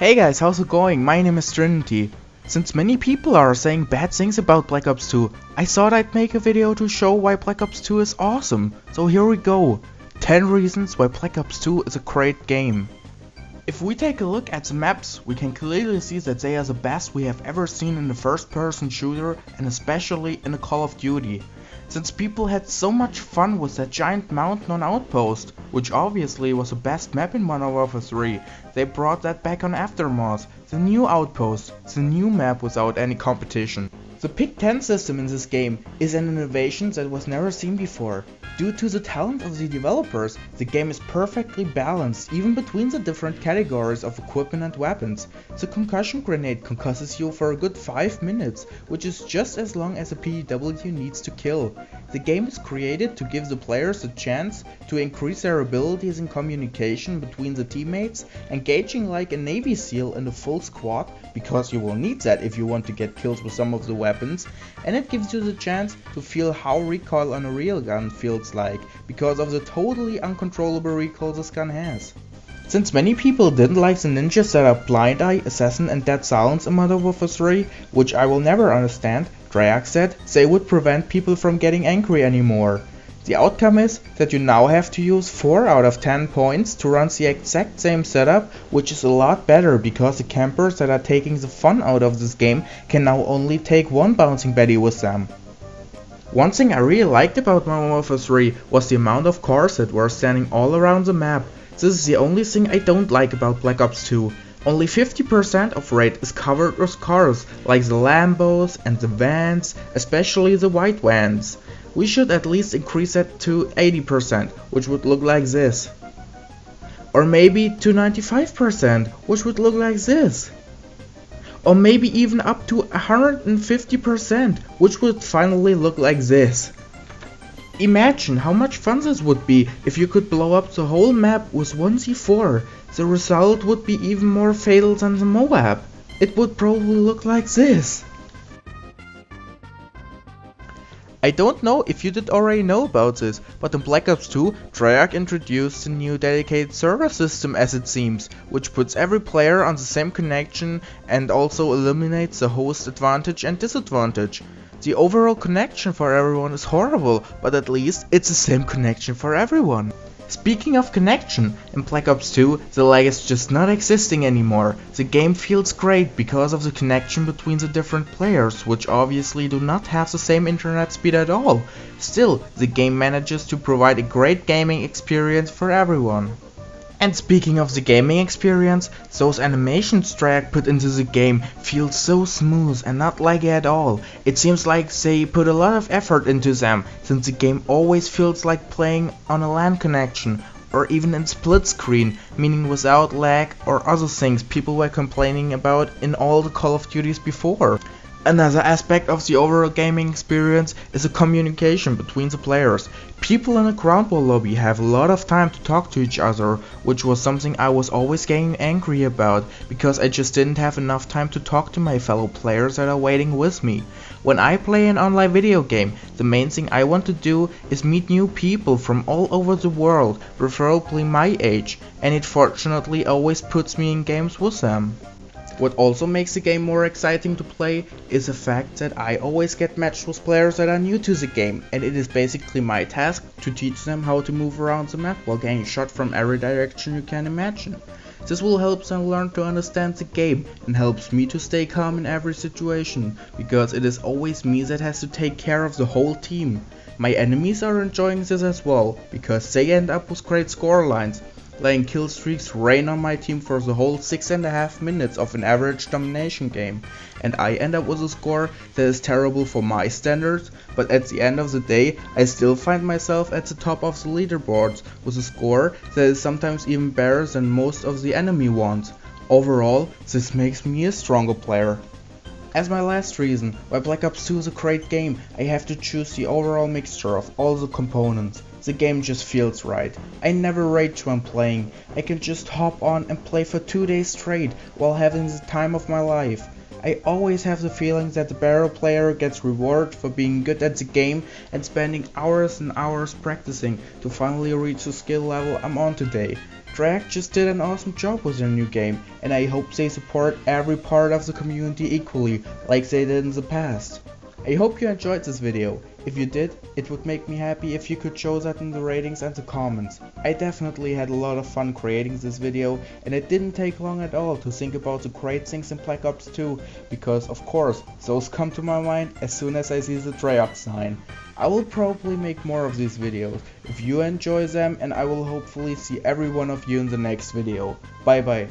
Hey guys, how's it going? My name is Trinity. Since many people are saying bad things about Black Ops 2, I thought I'd make a video to show why Black Ops 2 is awesome. So here we go. 10 reasons why Black Ops 2 is a great game. If we take a look at the maps, we can clearly see that they are the best we have ever seen in a first-person shooter, and especially in a Call of Duty. Since people had so much fun with that giant mountain on Outpost, which obviously was the best map in Modern Warfare 3, they brought that back on Aftermath, the new Outpost, the new map without any competition. The Pick 10 system in this game is an innovation that was never seen before. Due to the talent of the developers, the game is perfectly balanced even between the different categories of equipment and weapons. The concussion grenade concusses you for a good 5 minutes, which is just as long as a PDW needs to kill. The game is created to give the players a chance to increase their abilities in communication between the teammates, engaging like a Navy SEAL in a full squad, because you will need that if you want to get kills with some of the weapons, and it gives you the chance to feel how recoil on a real gun feels like, because of the totally uncontrollable recoil this gun has. Since many people didn't like the ninja setup Blind Eye, Assassin and Dead Silence in Modern Warfare 3, which I will never understand, Dreyarch said they would prevent people from getting angry anymore. The outcome is that you now have to use 4 out of 10 points to run the exact same setup, which is a lot better because the campers that are taking the fun out of this game can now only take one bouncing Betty with them. One thing I really liked about Modern Warfare 3 was the amount of cars that were standing all around the map. This is the only thing I don't like about Black Ops 2. Only 50% of raid is covered with cars, like the Lambos and the vans, especially the white vans. We should at least increase that to 80%, which would look like this. Or maybe to 95%, which would look like this. Or maybe even up to 150%, which would finally look like this. Imagine how much fun this would be if you could blow up the whole map with one C4. The result would be even more fatal than the Moab. It would probably look like this. I don't know if you did already know about this, but in Black Ops 2, Treyarch introduced a new dedicated server system as it seems, which puts every player on the same connection and also eliminates the host advantage and disadvantage. The overall connection for everyone is horrible, but at least it's the same connection for everyone. Speaking of connection, in Black Ops 2 the lag is just not existing anymore. The game feels great because of the connection between the different players, which obviously do not have the same internet speed at all. Still, the game manages to provide a great gaming experience for everyone. And speaking of the gaming experience, those animations Treyarch put into the game feel so smooth and not laggy at all. It seems like they put a lot of effort into them, since the game always feels like playing on a LAN connection, or even in split screen, meaning without lag or other things people were complaining about in all the Call of Duties before. Another aspect of the overall gaming experience is the communication between the players. People in a ground war lobby have a lot of time to talk to each other, which was something I was always getting angry about, because I just didn't have enough time to talk to my fellow players that are waiting with me. When I play an online video game, the main thing I want to do is meet new people from all over the world, preferably my age, and it fortunately always puts me in games with them. What also makes the game more exciting to play is the fact that I always get matched with players that are new to the game, and it is basically my task to teach them how to move around the map while getting shot from every direction you can imagine. This will help them learn to understand the game and helps me to stay calm in every situation, because it is always me that has to take care of the whole team. My enemies are enjoying this as well, because they end up with great score lines, letting kill streaks rain on my team for the whole 6.5 minutes of an average domination game, and I end up with a score that is terrible for my standards, but at the end of the day I still find myself at the top of the leaderboards with a score that is sometimes even better than most of the enemy ones. Overall, this makes me a stronger player. As my last reason why Black Ops 2 is a great game, I have to choose the overall mixture of all the components. The game just feels right. I never rage when playing. I can just hop on and play for 2 days straight while having the time of my life. I always have the feeling that the better player gets rewarded for being good at the game and spending hours and hours practicing to finally reach the skill level I'm on today. Treyarch just did an awesome job with their new game, and I hope they support every part of the community equally, like they did in the past. I hope you enjoyed this video. If you did, it would make me happy if you could show that in the ratings and the comments. I definitely had a lot of fun creating this video, and it didn't take long at all to think about the great things in Black Ops 2, because of course those come to my mind as soon as I see the Treyarch sign. I will probably make more of these videos if you enjoy them, and I will hopefully see every one of you in the next video. Bye bye.